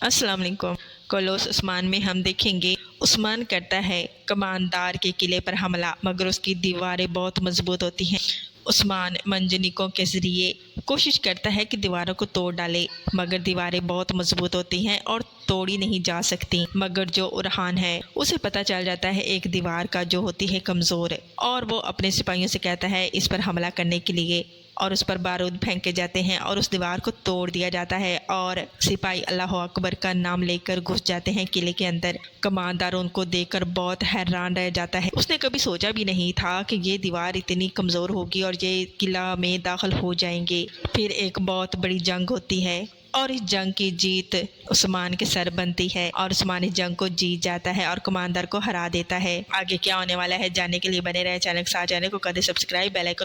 अस्सलाम वालेकुम। कोलोस उस्मान में हम देखेंगे उस्मान करता है कमानदार के किले पर हमला, मगर उसकी दीवारें बहुत मजबूत होती हैं। उस्मान मंजनिकों के जरिए कोशिश करता है कि दीवारों को तोड़ डाले, मगर दीवारें बहुत मजबूत होती हैं और तोड़ी नहीं जा सकती। मगर जो उरहान है उसे पता चल जाता है एक दीवार का जो होती है कमज़ोर, और वो अपने सिपाहियों से कहता है इस पर हमला करने के लिए, और उस पर बारूद फेंके जाते हैं और उस दीवार को तोड़ दिया जाता है और सिपाही अल्लाह अकबर का नाम लेकर घुस जाते हैं किले के अंदर। कमांडर उनको देखकर बहुत हैरान रह जाता है। उसने कभी सोचा भी नहीं था कि ये दीवार इतनी कमज़ोर होगी और ये किला में दाखिल हो जाएंगे। फिर एक बहुत बड़ी जंग होती है और इस जंग की जीत उस्मान के सर बनती है और उस्मान इस जंग को जीत जाता है और कमांडर को हरा देता है। आगे क्या होने वाला है जानने के लिए बने रहे चैनल के साथ। चैनल को कर दे सब्सक्राइब, बेल आइकन